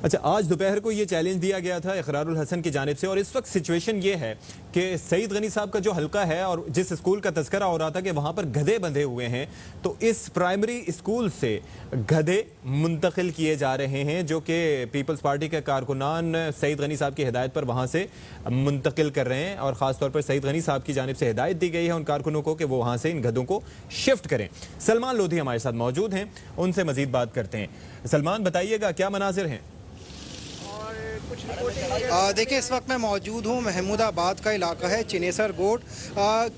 अच्छा, आज दोपहर को ये चैलेंज दिया गया था इकरारुल हसन की जानिब से और इस वक्त सिचुएशन ये है कि सईद गनी साहब का जो हलका है और जिस स्कूल का तस्करा हो रहा था कि वहां पर गधे बंधे हुए हैं, तो इस प्राइमरी स्कूल से गधे मुंतकिल किए जा रहे हैं जो कि पीपल्स पार्टी के कारकुनान सईद गनी साहब की हिदायत पर वहां से मुंतकिल कर रहे हैं और ख़ासतौर पर सईद गनी साहब की जानिब से हिदायत दी गई है उन कारकुनों को कि वो वहां से इन गधों को शिफ्ट करें। सलमान लोधी हमारे साथ मौजूद हैं, उनसे मजीद बात करते हैं। सलमान, बताइएगा क्या मनाजिर हैं? देखिए, इस वक्त मैं मौजूद हूँ महमूदाबाद का इलाका है चिनेसर गोट।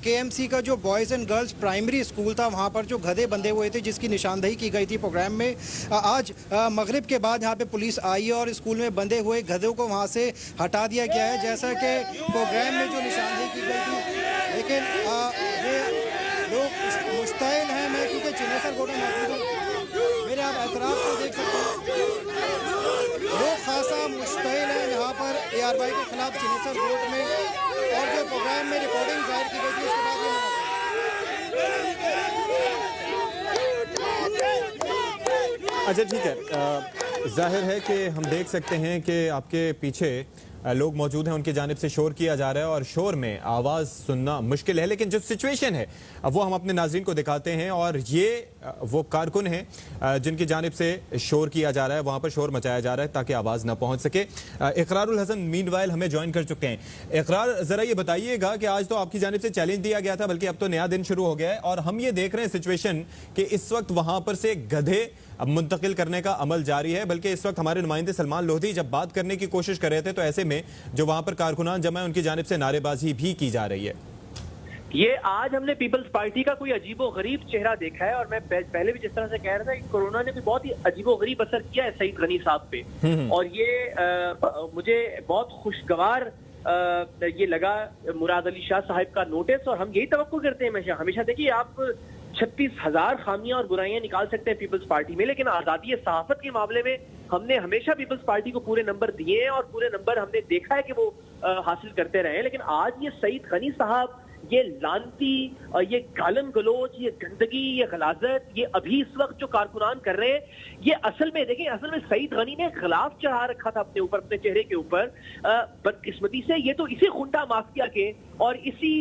केएमसी का जो boys and girls primary school था वहाँ पर जो गधे बंधे हुए थे जिसकी निशानदेही की गई थी प्रोग्राम में। आज मगरिब के बाद यहाँ पे पुलिस आई है और स्कूल में बंधे हुए गधों को वहाँ से हटा दिया गया है जैसा कि प्रोग्राम में जो निशानदेही की गई थी। लेकिन ये लोग मुश्तैल हैं। मैं क्योंकि चिनेसर गोट में मौजूद हूँ, मेरे आप एतराफ़ को देख सकते हैं, लोग खासा मुश्तैल है यहाँ पर ARY के खिलाफ चिनेसर कोर्ट में। और जो प्रोग्राम में रिकॉर्डिंग जाहिर की गई थी उसके बाद अच्छा, ठीक है, जाहिर है कि हम देख सकते हैं कि आपके पीछे लोग मौजूद हैं, उनकी जानिब से शोर किया जा रहा है और शोर में आवाज़ सुनना मुश्किल है, लेकिन जो सिचुएशन है अब वो हम अपने नाज़रीन को दिखाते हैं। और ये वो कारकुन हैं जिनकी जानिब से शोर किया जा रहा है, वहाँ पर शोर मचाया जा रहा है ताकि आवाज़ ना पहुँच सके। इकरारुल हसन मीनवाइल हमें ज्वाइन कर चुके हैं। इकरार, ज़रा ये बताइएगा कि आज तो आपकी जानिब से चैलेंज दिया गया था, बल्कि अब तो नया दिन शुरू हो गया है और हम ये देख रहे हैं सिचुएशन कि इस वक्त वहाँ पर से गधे अब मुंतकिल करने का अमल जारी है। बल्कि इस वक्त हमारे नुमाइंदे सलमान लोधी जब बात करने की कोशिश कर रहे थे तो ऐसे में जो वहां पर कारकुनान जमा है उनकी जानिब से नारेबाजी भी की जा रही है। ये आज हमने पीपल्स पार्टी का कोई अजीबो गरीब चेहरा देखा है और मैं पहले भी जिस तरह से कह रहा था कि कोरोना ने भी बहुत ही अजीबो गरीब असर किया है सईद गनी साहब पे। और ये मुझे बहुत खुशगवार ये लगा मुराद अली शाह साहब का नोटिस। और हम यही तवक्को करते हैं हमेशा देखिए, आप 36,000 खामियां और बुराइयां निकाल सकते हैं पीपल्स पार्टी में, लेकिन आजादी सहाफत के मामले में हमने हमेशा पीपल्स पार्टी को पूरे नंबर दिए हैं और पूरे नंबर हमने देखा है कि वो हासिल करते रहे। लेकिन आज ये सईद गनी साहब, ये लानती, ये गालन गलोच, ये गंदगी, ये गलाजत, ये अभी इस वक्त जो कारकुनान कर रहे हैं, ये असल में देखिए, असल में सईद गनी ने खिलाफ चढ़ा रखा था अपने ऊपर, अपने चेहरे के ऊपर। बदकिस्मती से ये तो इसी गुंडा माफिया के और इसी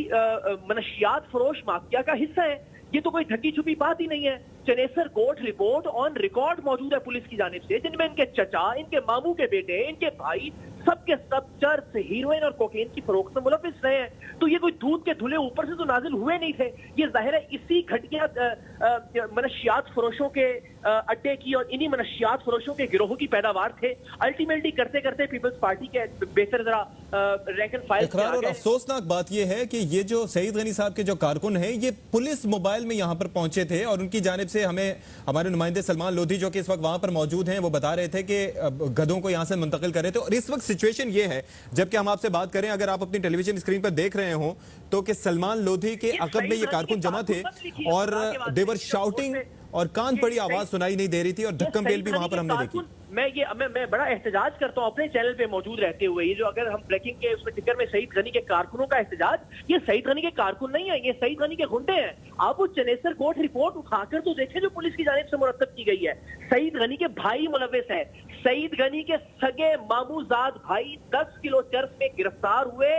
मनशियात फरोश माफिया का हिस्सा है। ये तो कोई ढकी छुपी बात ही नहीं है। Chanesar court report on record मौजूद है पुलिस की जानिब से, जिनमें इनके चचा, इनके मामू के बेटे, इनके भाई सबके सब चर्च, हीरोइन और कोकेन की फरोख्त में मुलविस रहे हैं। तो ये कोई दूध के धुले ऊपर से तो नाजिल हुए नहीं थे। ये जाहिर है इसी घटिया मनशियात फरोशों के अड्डे की और इन्हीं मनशियात फरोशों के गिरोहों की पैदावार थे। अल्टीमेटली करते करते पीपल्स पार्टी के बेहतर जरा रैंक एंड फाइल। और अफसोसनाक बात यह है कि ये जो सईद गनी साहब के जो कारकुन हैं, ये पुलिस मोबाइल में यहाँ पर पहुंचे थे और उनकी जानिब से हमें हमारे नुमाइंदे सलमान लोधी जो कि इस वक्त वहां पर मौजूद हैं, वो बता रहे थे कि गधों को यहां से मुंतकिल कर रहे थे। और इस वक्त सिचुएशन ये है, जबकि हम आपसे बात करें, अगर आप अपनी टेलीविजन स्क्रीन पर देख रहे हो तो कि सलमान लोधी के अकब में ये कारकुन जमा थे और देवर शाउटिंग और कान पड़ी आवाज सुनाई नहीं दे रही थी और ढक्कम बेल भी वहां पर हमने देखी। मैं बड़ा एहतजाज करता हूं अपने चैनल पे मौजूद रहते हुए। ये जो अगर हम ब्रेकिंग के उसमें टिकर में सईद गनी के कारकुनों का एहतजाज, ये सईद गनी के कारकुन नहीं है, ये सईद गनी के गुंडे हैं। आप वो चिनेसर कोर्ट रिपोर्ट उठाकर तो देखें जो पुलिस की जानिब से मुरतब की गई है। सईद गनी के भाई मुलविस है। सईद गनी के सगे मामूजाद भाई 10 किलो चर्च में गिरफ्तार हुए,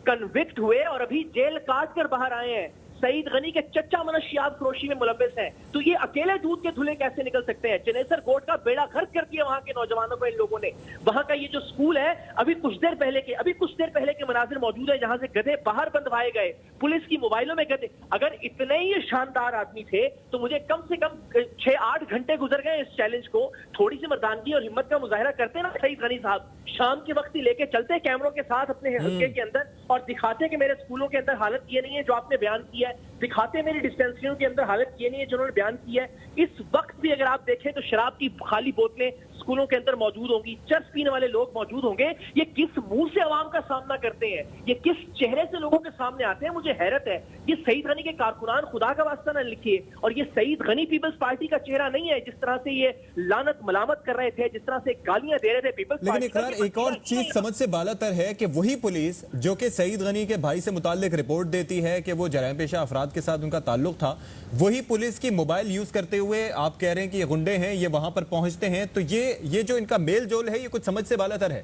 कन्विक्ट हुए और अभी जेल काट कर बाहर आए हैं। सईद गनी के चच्चा मनशियात फरोशी में मुलविस हैं। तो ये अकेले दूध के धुले कैसे निकल सकते हैं? चिनेसर कोर्ट का बेड़ा गर्क कर दिया वहां के नौजवानों को इन लोगों ने। वहां का ये जो स्कूल है, अभी कुछ देर पहले के मनाजिर मौजूद है जहां से गधे बाहर बंधवाए गए, पुलिस की मोबाइलों में गधे। अगर इतने ही शानदार आदमी थे तो मुझे कम से कम 6-8 घंटे गुजर गए इस चैलेंज को। थोड़ी सी मर्दानगी और हिम्मत का मुजाहिरा करते ना सईद गनी साहब, शाम के वक्त ही लेके चलते कैमरों के साथ अपने हल्के के अंदर और दिखाते कि मेरे स्कूलों के अंदर हालत ये नहीं है जो आपने बयान किया है, दिखाते मेरी डिस्पेंसरियों के अंदर हालत ये नहीं है जो उन्होंने बयान की है। इस वक्त भी अगर आप देखें तो शराब की खाली बोतलें स्कूलों के अंदर मौजूद होंगी, चर्च पीने वाले लोग मौजूद होंगे। ये किस मुंह से आवाम का सामना करते हैं, ये किस चेहरे से लोगों के सामने आते हैं, मुझे हैरत है। ये सईद गनी के कारकुनान खुदा का वास्ता न लिखिए। और ये सईद गनी पीपल्स पार्टी का चेहरा नहीं है। जिस तरह से ये लानत मलामत कर रहे थे, जिस तरह से गालियां दे रहे थे पीपल्स पार्टी। लेकिन एक और चीज समझ से बालातर है कि वही पुलिस जो कि सईद गनी के भाई से मुताल्लिक रिपोर्ट देती है कि वो जराइम पेशा अफराद के साथ उनका ताल्लुक था, वही पुलिस की मोबाइल यूज करते हुए आप कह रहे हैं कि ये गुंडे हैं, ये वहां पर पहुंचते हैं। तो ये ये जो इनका मेल जोल है ये कुछ समझ से बालातर है।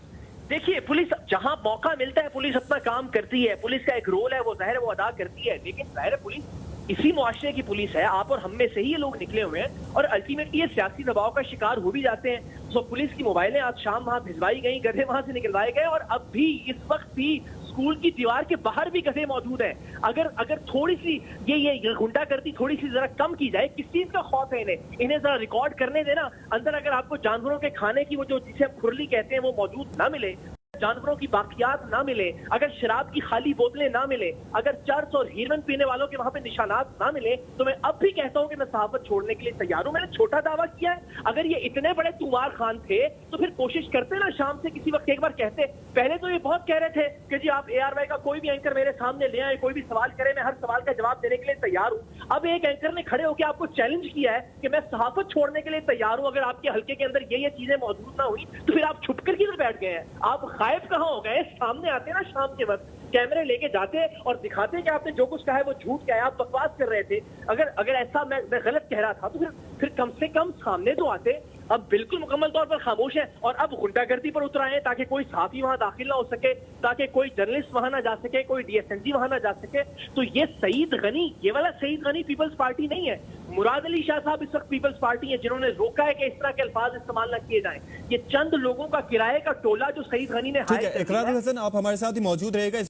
देखिए, पुलिस जहां मौका मिलता है पुलिस अपना काम करती है, पुलिस का एक रोल है वो जाहिर है वो अदा करती है, लेकिन जाहिर है पुलिस इसी मुआशरे की पुलिस है, आप और हम में से ही ये लोग निकले हुए हैं और अल्टीमेटली ये सियासी दबाव का शिकार हो भी जाते हैं। तो पुलिस की मोबाइलें आज शाम वहां भिजवाई गई, गधे वहां से निकलवाए गए और अब भी इस वक्त भी स्कूल की दीवार के बाहर भी गधे मौजूद हैं। अगर थोड़ी सी ये गुंडागर्दी थोड़ी सी जरा कम की जाए, किस चीज का खौफ है इन्हें जरा रिकॉर्ड करने देना। अंदर अगर आपको जानवरों के खाने की वो जो जिसे हम खुरली कहते हैं वो मौजूद ना मिले, जानवरों की बाकियात ना मिले, अगर शराब की खाली बोतलें ना मिले, अगर चर्च और हीरोइन पीने वालों के वहां पे निशानात ना मिले, तो मैं अब भी कहता हूं कि मैं सहाफत छोड़ने के लिए तैयार हूं। मैंने छोटा दावा किया है, अगर ये इतने बड़े तुमार खान थे तो फिर कोशिश करते ना शाम से किसी वक्त एक बार कहते। पहले तो ये बहुत कह रहे थे कि जी आप ARY का कोई भी एंकर मेरे सामने ले आए, कोई भी सवाल करे, मैं हर सवाल का जवाब देने के लिए तैयार हूं। अब एक एंकर ने खड़े होकर आपको चैलेंज किया है कि मैं सहाफत छोड़ने के लिए तैयार हूं, अगर आपके हल्के के अंदर ये चीजें मौजूद ना हुई तो फिर आप छुप कर किधर बैठ गए हैं? आप गायब कहां हो गए? सामने आते ना शाम के वक्त, कैमरे लेके जाते और दिखाते कि आपने जो कुछ कहा है वो झूठ का है, आप बकवास कर रहे थे। अगर ऐसा मैं गलत कह रहा था तो फिर कम से कम सामने तो आते। अब बिल्कुल मुकम्मल तौर पर खामोश है और अब गुंडागर्दी पर उतर आए हैं ताकि कोई सहाफी वहां दाखिल ना हो सके, ताकि कोई जर्नलिस्ट वहां ना जा सके, कोई DSNG वहां ना जा सके। तो ये सईद गनी, ये वाला सईद गनी पीपल्स पार्टी नहीं है। मुराद अली शाह साहब इस वक्त पीपल्स पार्टी है जिन्होंने रोका है कि इस तरह के अल्फाज इस्तेमाल न किए जाएं। ये चंद लोगों का किराए का टोला जो सईद गनी ने ठीक है, इकरारुल हसन आप हमारे साथ ही मौजूद रहेगा।